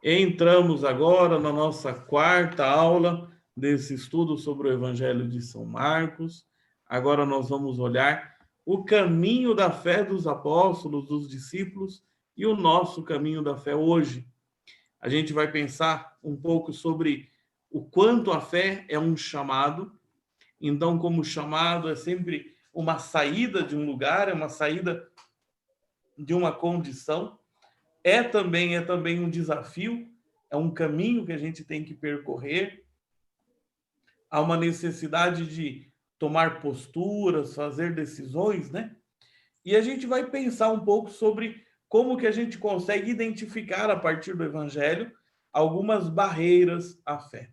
Entramos agora na nossa quarta aula desse estudo sobre o Evangelho de São Marcos. Agora nós vamos olhar o caminho da fé dos apóstolos, dos discípulos e o nosso caminho da fé hoje. A gente vai pensar um pouco sobre o quanto a fé é um chamado. Então, como chamado é sempre uma saída de um lugar, é uma saída de uma condição, é também um desafio, é um caminho que a gente tem que percorrer. Há uma necessidade de tomar posturas, fazer decisões, né? E a gente vai pensar um pouco sobre como que a gente consegue identificar, a partir do Evangelho, algumas barreiras à fé.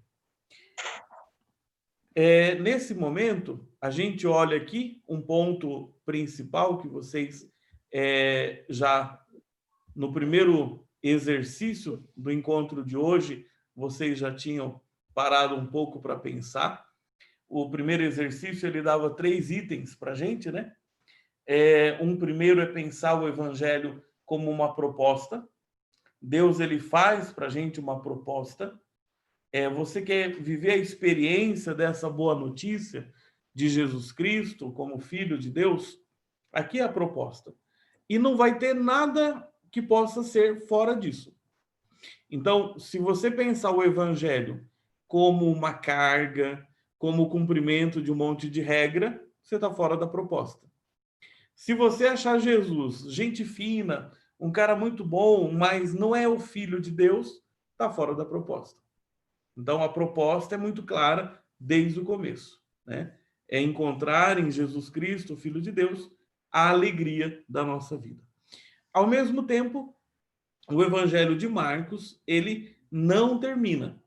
Nesse momento, a gente olha aqui um ponto principal que vocês já no primeiro exercício do encontro de hoje, vocês já tinham parado um pouco para pensar. O primeiro exercício ele dava 3 itens para a gente, né? Um primeiro é pensar o evangelho como uma proposta. Deus ele faz para a gente uma proposta. Você quer viver a experiência dessa boa notícia de Jesus Cristo como Filho de Deus? Aqui é a proposta. E não vai ter nada que possa ser fora disso. Então, se você pensar o evangelho como uma carga, como o cumprimento de um monte de regra, você está fora da proposta. Se você achar Jesus gente fina, um cara muito bom, mas não é o Filho de Deus, está fora da proposta. Então, a proposta é muito clara desde o começo, né? É encontrar em Jesus Cristo, o Filho de Deus, a alegria da nossa vida. Ao mesmo tempo, o Evangelho de Marcos, ele não termina.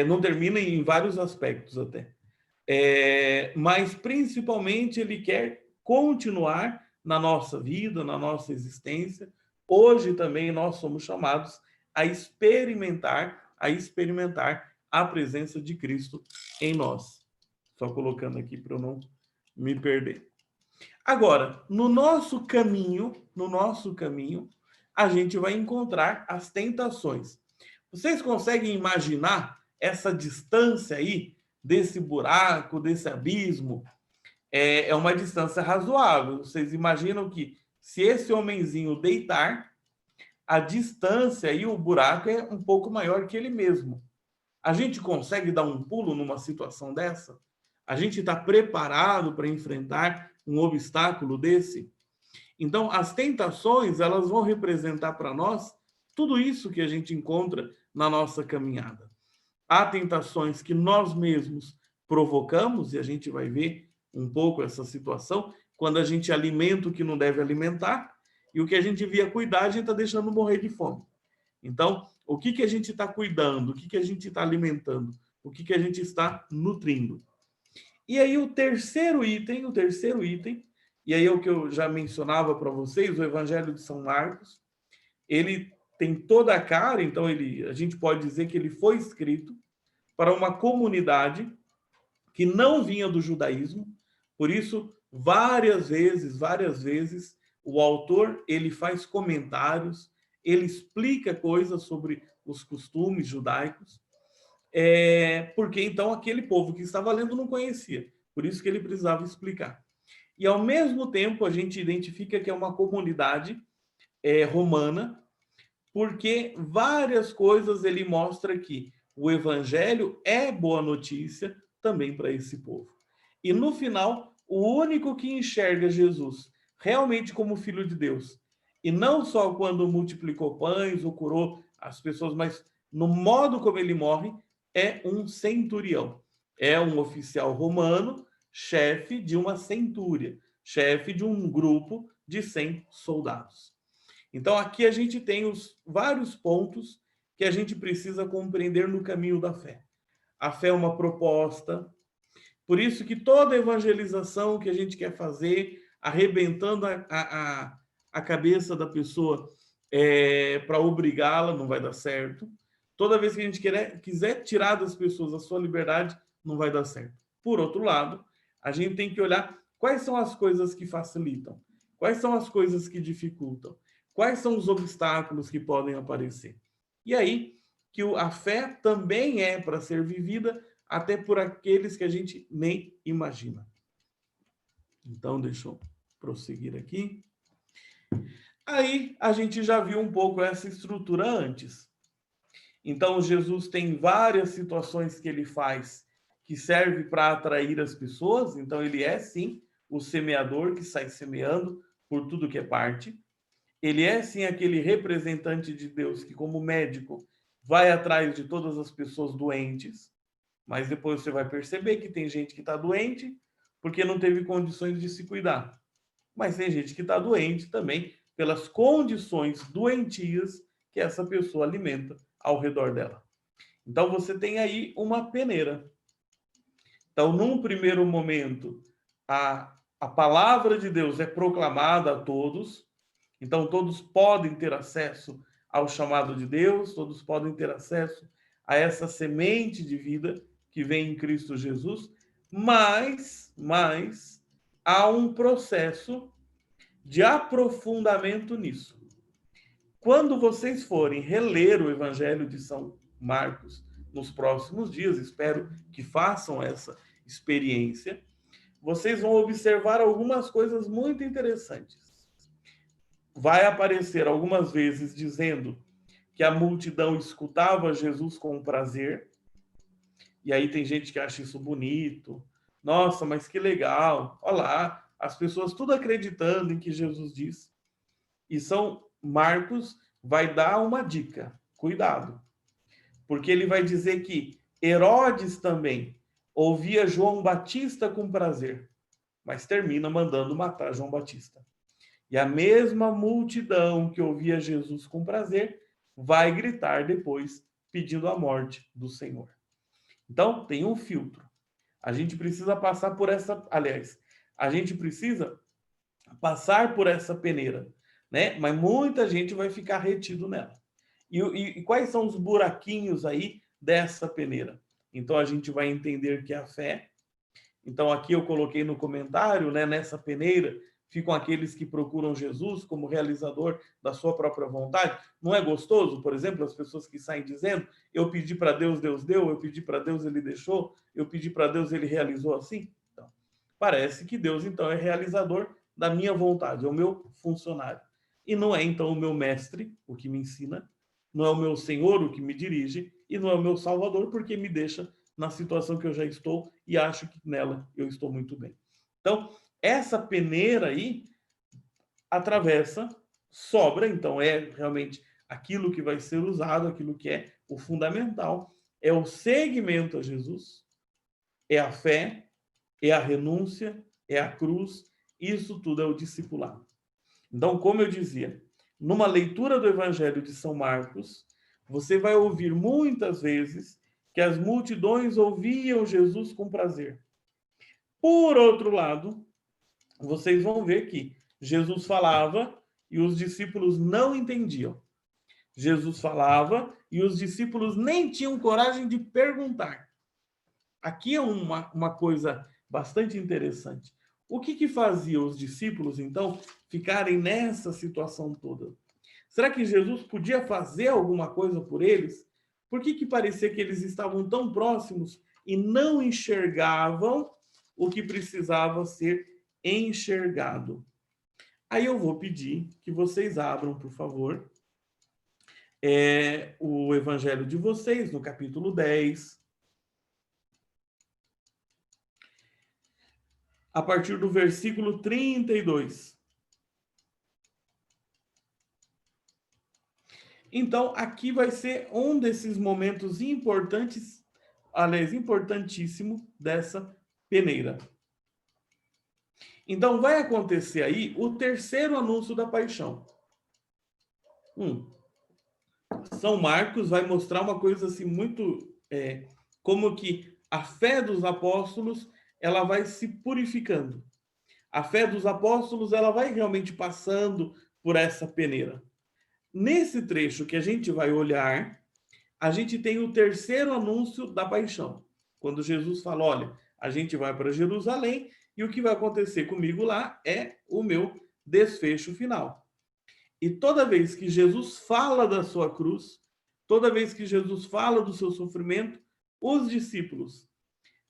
Não termina em vários aspectos até. Mas, principalmente, ele quer continuar na nossa vida, na nossa existência. Hoje também nós somos chamados a experimentar a presença de Cristo em nós. Só colocando aqui para eu não me perder. Agora, no nosso caminho, a gente vai encontrar as tentações. Vocês conseguem imaginar essa distância aí desse buraco, desse abismo? É uma distância razoável. Vocês imaginam que se esse homenzinho deitar, a distância e o buraco é um pouco maior que ele mesmo. A gente consegue dar um pulo numa situação dessa? A gente está preparado para enfrentar um obstáculo desse? Então, as tentações, elas vão representar para nós tudo isso que a gente encontra na nossa caminhada. Há tentações que nós mesmos provocamos, e a gente vai ver um pouco essa situação, quando a gente alimenta o que não deve alimentar, e o que a gente devia cuidar, a gente está deixando morrer de fome. Então, o que a gente está cuidando? O que a gente está alimentando? O que a gente está nutrindo? E aí o terceiro item, e aí é o que eu já mencionava para vocês, o Evangelho de São Marcos, ele tem toda a cara, então a gente pode dizer que ele foi escrito para uma comunidade que não vinha do judaísmo, por isso várias vezes, o autor ele faz comentários, ele explica coisas sobre os costumes judaicos, porque então aquele povo que estava lendo não conhecia, por isso que ele precisava explicar. E ao mesmo tempo a gente identifica que é uma comunidade romana, porque várias coisas ele mostra que o evangelho é boa notícia também para esse povo. E no final, o único que enxerga Jesus realmente como filho de Deus, e não só quando multiplicou pães ou curou as pessoas, mas no modo como ele morre, é um centurião. É um oficial romano, chefe de uma centúria, chefe de um grupo de 100 soldados. Então, aqui a gente tem os vários pontos que a gente precisa compreender no caminho da fé. A fé é uma proposta, por isso que toda evangelização que a gente quer fazer, arrebentando a cabeça da pessoa para obrigá-la, não vai dar certo. Toda vez que a gente quiser tirar das pessoas a sua liberdade, não vai dar certo. Por outro lado, a gente tem que olhar quais são as coisas que facilitam, quais são as coisas que dificultam, quais são os obstáculos que podem aparecer. E aí que a fé também é para ser vivida até por aqueles que a gente nem imagina. Então, deixa eu prosseguir aqui. Aí a gente já viu um pouco essa estrutura antes. Então, Jesus tem várias situações que ele faz que serve para atrair as pessoas. Então, ele é sim o semeador que sai semeando por tudo que é parte. Ele é sim aquele representante de Deus que, como médico, vai atrás de todas as pessoas doentes. Mas depois você vai perceber que tem gente que está doente porque não teve condições de se cuidar. Mas tem gente que está doente também pelas condições doentias que essa pessoa alimenta ao redor dela. Então você tem aí uma peneira. Então, num primeiro momento, a palavra de Deus é proclamada a todos. Então, todos podem ter acesso ao chamado de Deus, todos podem ter acesso a essa semente de vida que vem em Cristo Jesus, mas há um processo de aprofundamento nisso. Quando vocês forem reler o Evangelho de São Marcos nos próximos dias, espero que façam essa experiência, vocês vão observar algumas coisas muito interessantes. Vai aparecer algumas vezes dizendo que a multidão escutava Jesus com prazer, e aí tem gente que acha isso bonito. Nossa, mas que legal! Olha lá, as pessoas tudo acreditando em que Jesus diz. E São Marcos vai dar uma dica. Cuidado. Porque ele vai dizer que Herodes também ouvia João Batista com prazer, mas termina mandando matar João Batista. E a mesma multidão que ouvia Jesus com prazer vai gritar depois pedindo a morte do Senhor. Então, tem um filtro. A gente precisa passar por essa, aliás, a gente precisa passar por essa peneira, né? Mas muita gente vai ficar retido nela. E quais são os buraquinhos aí dessa peneira? Então a gente vai entender que a fé. Então aqui eu coloquei no comentário, né? Nessa peneira ficam aqueles que procuram Jesus como realizador da sua própria vontade. Não é gostoso, por exemplo, as pessoas que saem dizendo: eu pedi para Deus, Deus deu; eu pedi para Deus, Ele deixou; eu pedi para Deus, Ele realizou assim. Então, parece que Deus então é realizador da minha vontade, é o meu funcionário. E não é então o meu mestre o que me ensina, não é o meu Senhor o que me dirige, e não é o meu Salvador porque me deixa na situação que eu já estou e acho que nela eu estou muito bem. Então, essa peneira aí atravessa, sobra, então é realmente aquilo que vai ser usado, aquilo que é o fundamental, é o seguimento a Jesus, é a fé, é a renúncia, é a cruz, isso tudo é o discipulado. Então, como eu dizia, numa leitura do Evangelho de São Marcos, você vai ouvir muitas vezes que as multidões ouviam Jesus com prazer. Por outro lado, vocês vão ver que Jesus falava e os discípulos não entendiam. Jesus falava e os discípulos nem tinham coragem de perguntar. Aqui é uma coisa bastante interessante. O que fazia os discípulos, então, ficarem nessa situação toda? Será que Jesus podia fazer alguma coisa por eles? Por que parecia que eles estavam tão próximos e não enxergavam o que precisava ser enxergado? Aí eu vou pedir que vocês abram, por favor, o Evangelho de vocês, no capítulo 10, a partir do versículo 32. Então, aqui vai ser um desses momentos importantes, aliás, importantíssimo dessa peneira. Então, vai acontecer aí o terceiro anúncio da paixão. São Marcos vai mostrar uma coisa assim muito... como que a fé dos apóstolos ela vai se purificando. A fé dos apóstolos ela vai realmente passando por essa peneira. Nesse trecho que a gente vai olhar, a gente tem o terceiro anúncio da paixão. Quando Jesus fala, olha, a gente vai para Jerusalém e o que vai acontecer comigo lá é o meu desfecho final. E toda vez que Jesus fala da sua cruz, toda vez que Jesus fala do seu sofrimento, os discípulos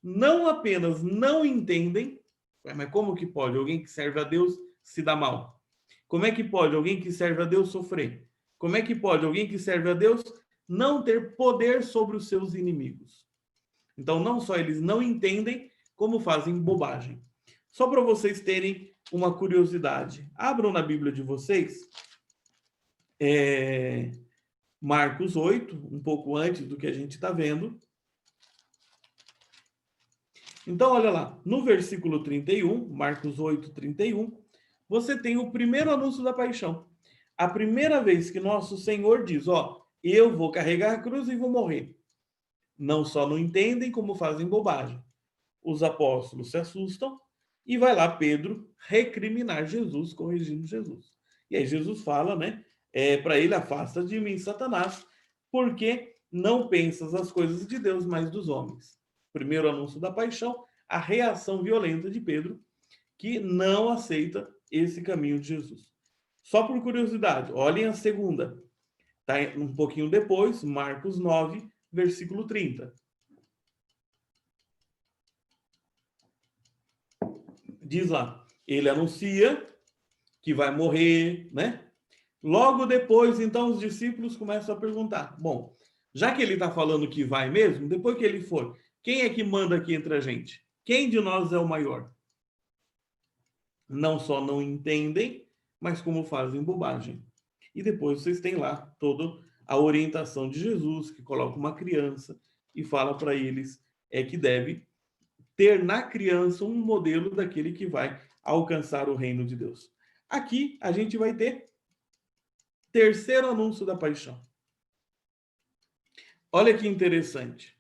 não apenas não entendem, mas como que pode alguém que serve a Deus se dar mal? Como é que pode alguém que serve a Deus sofrer? Como é que pode alguém que serve a Deus não ter poder sobre os seus inimigos? Então, não só eles não entendem, como fazem bobagem. Só para vocês terem uma curiosidade, abram na Bíblia de vocês, Marcos 8, um pouco antes do que a gente está vendo. Então, olha lá, no versículo 31, Marcos 8, 31, você tem o primeiro anúncio da paixão. A primeira vez que nosso Senhor diz, ó, eu vou carregar a cruz e vou morrer. Não só não entendem, como fazem bobagem. Os apóstolos se assustam e vai lá Pedro recriminar Jesus, corrigindo Jesus. E aí Jesus fala, né, para ele, afasta de mim, Satanás, porque não pensas as coisas de Deus, mas dos homens. Primeiro anúncio da paixão, a reação violenta de Pedro, que não aceita esse caminho de Jesus. Só por curiosidade, olhem a segunda. Tá um pouquinho depois, Marcos 9, versículo 30. Diz lá, ele anuncia que vai morrer, né? Logo depois, então, os discípulos começam a perguntar, bom, já que ele está falando que vai mesmo, depois que ele for, quem é que manda aqui entre a gente? Quem de nós é o maior? Não só não entendem, mas como fazem bobagem. E depois vocês têm lá toda a orientação de Jesus, que coloca uma criança e fala para eles que deve ter na criança um modelo daquele que vai alcançar o reino de Deus. Aqui a gente vai ter terceiro anúncio da paixão. Olha que interessante.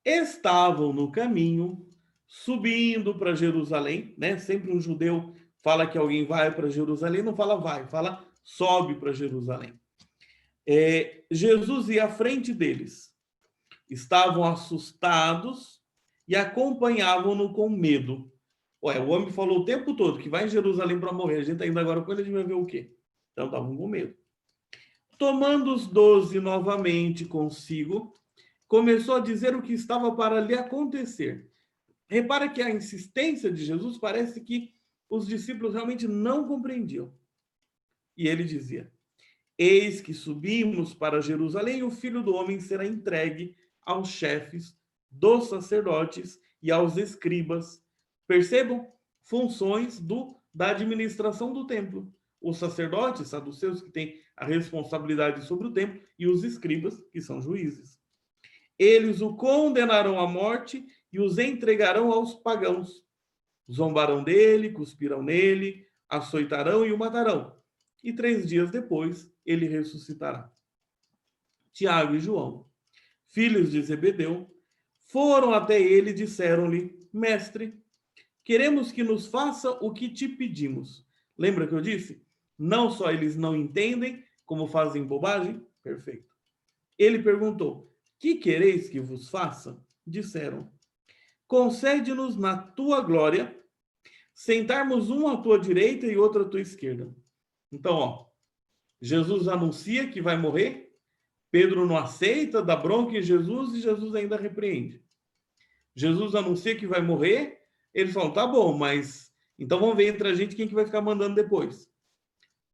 Estavam no caminho, subindo para Jerusalém, né? Sempre um judeu fala que alguém vai para Jerusalém, não fala vai, fala sobe para Jerusalém. Jesus ia à frente deles. Estavam assustados e acompanhavam-no com medo. Ué, o homem falou o tempo todo que vai em Jerusalém para morrer. A gente está indo agora com ele, a gente vai ver o quê? Então estavam com medo. Tomando os 12 novamente consigo, começou a dizer o que estava para lhe acontecer. Repara que a insistência de Jesus parece que os discípulos realmente não compreendiam. E ele dizia, eis que subimos para Jerusalém e o Filho do Homem será entregue aos chefes dos sacerdotes e aos escribas. Percebam? Funções da administração do templo. Os sacerdotes, saduceus, que têm a responsabilidade sobre o templo, e os escribas, que são juízes. Eles o condenarão à morte e os entregarão aos pagãos. Zombarão dele, cuspirão nele, açoitarão e o matarão. E 3 dias depois ele ressuscitará. Tiago e João, filhos de Zebedeu, foram até ele e disseram-lhe, mestre, queremos que nos faça o que te pedimos. Lembra que eu disse? Não só eles não entendem, como fazem bobagem? Perfeito. Ele perguntou, que quereis que vos faça? Disseram, concede-nos na tua glória, sentarmos um à tua direita e outro à tua esquerda. Então, ó, Jesus anuncia que vai morrer, Pedro não aceita, dá bronca em Jesus e Jesus ainda repreende. Jesus anuncia que vai morrer, eles falam, tá bom, mas então vamos ver entre a gente quem que vai ficar mandando depois.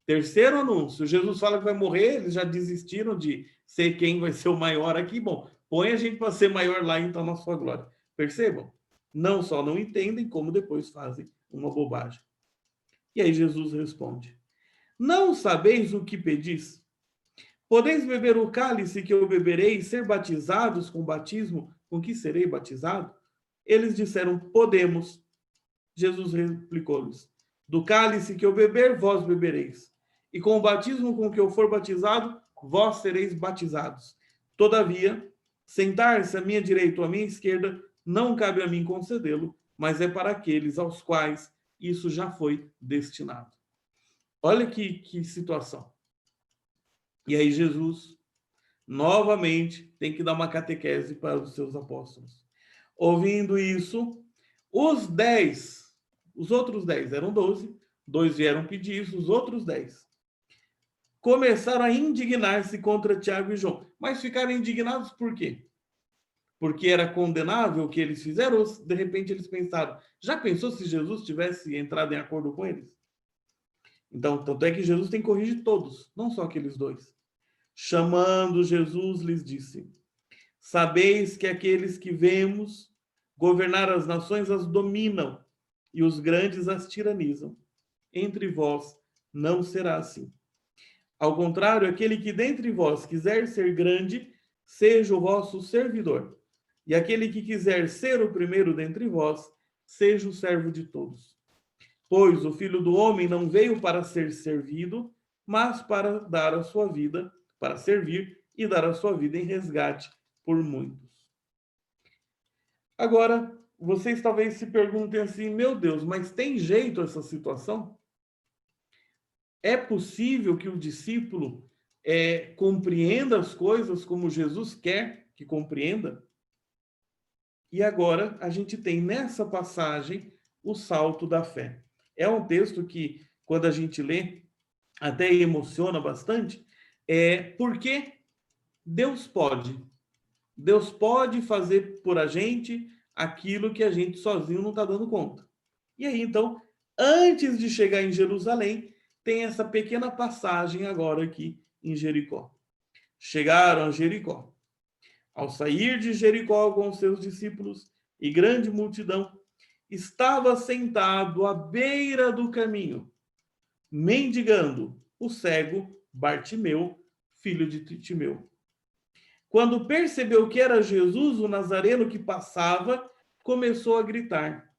Terceiro anúncio, Jesus fala que vai morrer, eles já desistiram de ser quem vai ser o maior aqui. Bom, põe a gente para ser maior lá então na sua glória. Percebam? Não só não entendem, como depois fazem uma bobagem. E aí Jesus responde, não sabeis o que pedis? Podeis beber o cálice que eu beberei e ser batizados com o batismo com que serei batizado? Eles disseram, podemos. Jesus replicou-lhes, do cálice que eu beber, vós bebereis. E com o batismo com que eu for batizado, vós sereis batizados. Todavia, sentar-se à minha direita ou à minha esquerda, não cabe a mim concedê-lo, mas é para aqueles aos quais isso já foi destinado. Olha que situação. E aí Jesus, novamente, tem que dar uma catequese para os seus apóstolos. Ouvindo isso, os outros 10, eram 12, 2 vieram pedir isso, os outros 10 começaram a indignar-se contra Tiago e João. Mas ficaram indignados por quê? Porque era condenável o que eles fizeram? Ou de repente eles pensaram, já pensou se Jesus tivesse entrado em acordo com eles? Então, tanto é que Jesus tem que corrigir todos, não só aqueles dois. Chamando Jesus, lhes disse: sabeis que aqueles que vemos governar as nações as dominam, e os grandes as tiranizam. Entre vós não será assim. Ao contrário, aquele que dentre vós quiser ser grande, seja o vosso servidor. E aquele que quiser ser o primeiro dentre vós, seja o servo de todos. Pois o Filho do Homem não veio para ser servido, mas para dar a sua vida, para servir e dar a sua vida em resgate por muitos. Agora, vocês talvez se perguntem assim, meu Deus, mas tem jeito essa situação? É possível que o discípulo compreenda as coisas como Jesus quer que compreenda? E agora a gente tem nessa passagem o salto da fé. É um texto que, quando a gente lê, até emociona bastante, porque Deus pode. Deus pode fazer por a gente aquilo que a gente sozinho não está dando conta. E aí, então, antes de chegar em Jerusalém, tem essa pequena passagem agora aqui em Jericó. Chegaram a Jericó. Ao sair de Jericó com seus discípulos e grande multidão, estava sentado à beira do caminho, mendigando, o cego Bartimeu, filho de Timeu. Quando percebeu que era Jesus, o Nazareno, que passava, começou a gritar: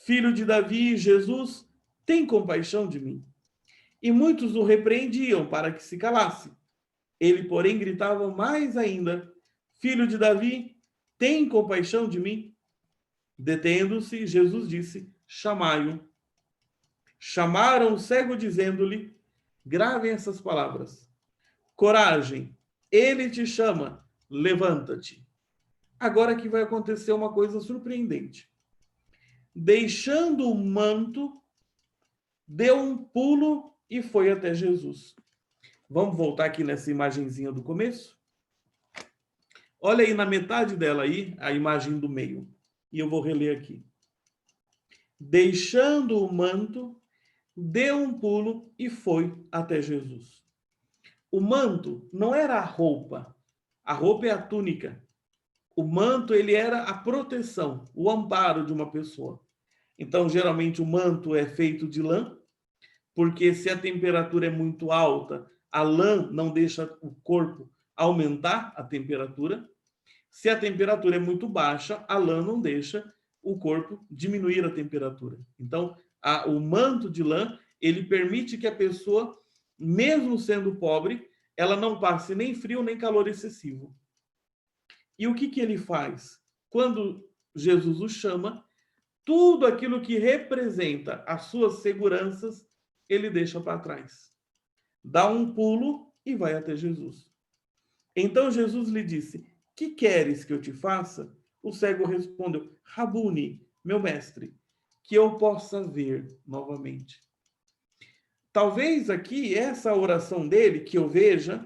Filho de Davi, Jesus, tem compaixão de mim. E muitos o repreendiam para que se calasse. Ele, porém, gritava mais ainda: Filho de Davi, tem compaixão de mim? Detendo-se, Jesus disse: chamai-o. Chamaram o cego, dizendo-lhe: gravem essas palavras. Coragem, ele te chama, levanta-te. Agora que vai acontecer uma coisa surpreendente. Deixando o manto, deu um pulo e foi até Jesus. Vamos voltar aqui nessa imagenzinha do começo? Olha aí na metade dela aí, a imagem do meio. E eu vou reler aqui. Deixando o manto, deu um pulo e foi até Jesus. O manto não era a roupa é a túnica. O manto, ele era a proteção, o amparo de uma pessoa. Então, geralmente, o manto é feito de lã, porque se a temperatura é muito alta, a lã não deixa o corpo aumentar a temperatura. Se a temperatura é muito baixa, a lã não deixa o corpo diminuir a temperatura. Então, o manto de lã, ele permite que a pessoa, mesmo sendo pobre, ela não passe nem frio nem calor excessivo. E o que ele faz? Quando Jesus o chama, tudo aquilo que representa as suas seguranças, ele deixa para trás. Dá um pulo e vai até Jesus. Então Jesus lhe disse: que queres que eu te faça? O cego respondeu: Rabuni, meu mestre, que eu possa ver novamente. Talvez aqui essa oração dele, que eu veja,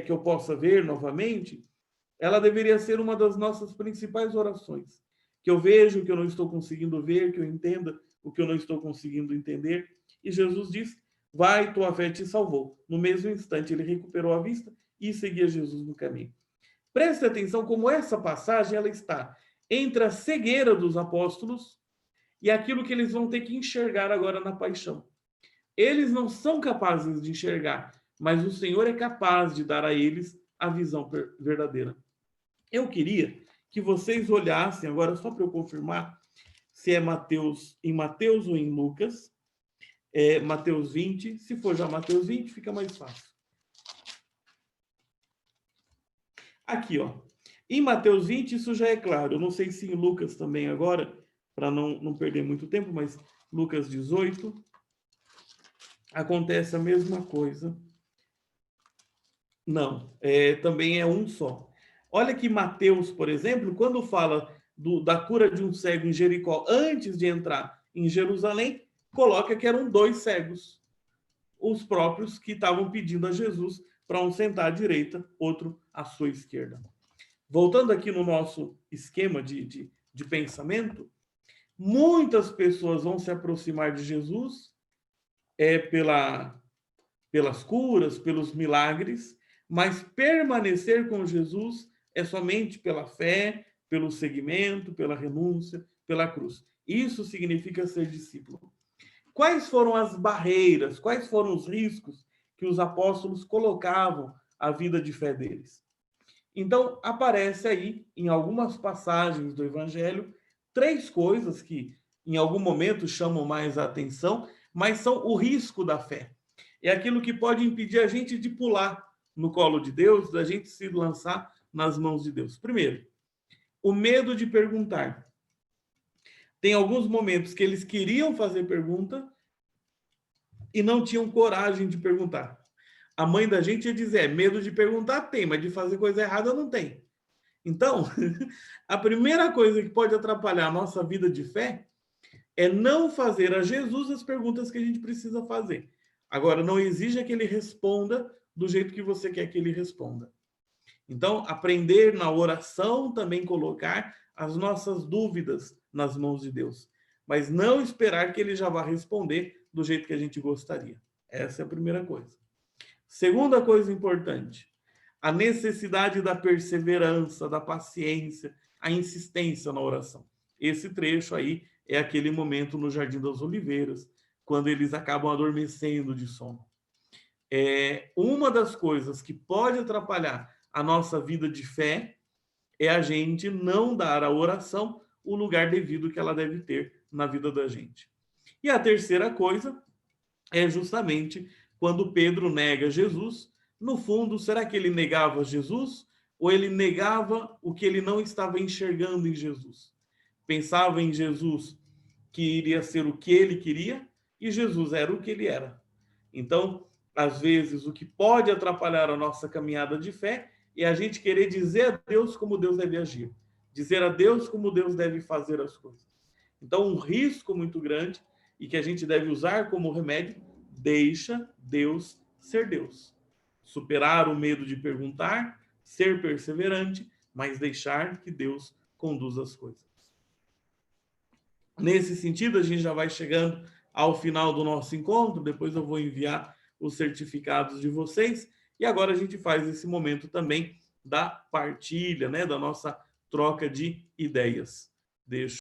que eu possa ver novamente, ela deveria ser uma das nossas principais orações. Que eu veja o que eu não estou conseguindo ver, que eu entenda o que eu não estou conseguindo entender. E Jesus diz: vai, tua fé te salvou. No mesmo instante, ele recuperou a vista e seguia Jesus no caminho. Preste atenção como essa passagem ela está entre a cegueira dos apóstolos e aquilo que eles vão ter que enxergar agora na paixão. Eles não são capazes de enxergar, mas o Senhor é capaz de dar a eles a visão verdadeira. Eu queria que vocês olhassem agora, só para eu confirmar se é em Mateus ou em Lucas. Mateus 20. Se for já Mateus 20, fica mais fácil. Aqui, ó. Em Mateus 20, isso já é claro. Eu não sei se em Lucas também agora, para não perder muito tempo, mas Lucas 18, acontece a mesma coisa. Não, também é um só. Olha que Mateus, por exemplo, quando fala da cura de um cego em Jericó, antes de entrar em Jerusalém, coloca que eram 2 cegos. os próprios que estavam pedindo a Jesus para um sentar à direita, outro à sua esquerda. Voltando aqui no nosso esquema de pensamento, muitas pessoas vão se aproximar de Jesus pelas curas, pelos milagres, mas permanecer com Jesus é somente pela fé, pelo seguimento, pela renúncia, pela cruz. Isso significa ser discípulo. Quais foram as barreiras, quais foram os riscos que os apóstolos colocavam à vida de fé deles? Então, aparece aí, em algumas passagens do Evangelho, três coisas que, em algum momento, chamam mais a atenção, mas são o risco da fé. É aquilo que pode impedir a gente de pular no colo de Deus, da gente se lançar nas mãos de Deus. Primeiro, o medo de perguntar. Tem alguns momentos que eles queriam fazer pergunta e não tinham coragem de perguntar. A mãe da gente ia dizer, medo de perguntar tem, mas de fazer coisa errada não tem. Então, a primeira coisa que pode atrapalhar a nossa vida de fé é não fazer a Jesus as perguntas que a gente precisa fazer. Agora, não exija que ele responda do jeito que você quer que ele responda. Então, aprender na oração também colocar as nossas dúvidas nas mãos de Deus, mas não esperar que ele já vá responder do jeito que a gente gostaria. Essa é a primeira coisa. Segunda coisa importante, a necessidade da perseverança, da paciência, a insistência na oração. Esse trecho aí é aquele momento no Jardim das Oliveiras, quando eles acabam adormecendo de sono. Uma das coisas que pode atrapalhar a nossa vida de fé é a gente não dar à oração o lugar devido que ela deve ter na vida da gente. E a terceira coisa é justamente quando Pedro nega Jesus. No fundo, será que ele negava Jesus ou ele negava o que ele não estava enxergando em Jesus? Pensava em Jesus que iria ser o que ele queria e Jesus era o que ele era. Então, às vezes, o que pode atrapalhar a nossa caminhada de fé é a gente querer dizer a Deus como Deus deve agir, dizer a Deus como Deus deve fazer as coisas. Então, um risco muito grande e que a gente deve usar como remédio, deixa Deus ser Deus. Superar o medo de perguntar, ser perseverante, mas deixar que Deus conduza as coisas. Nesse sentido, a gente já vai chegando ao final do nosso encontro, depois eu vou enviar os certificados de vocês, e agora a gente faz esse momento também da partilha, né, da nossa troca de ideias. Deixo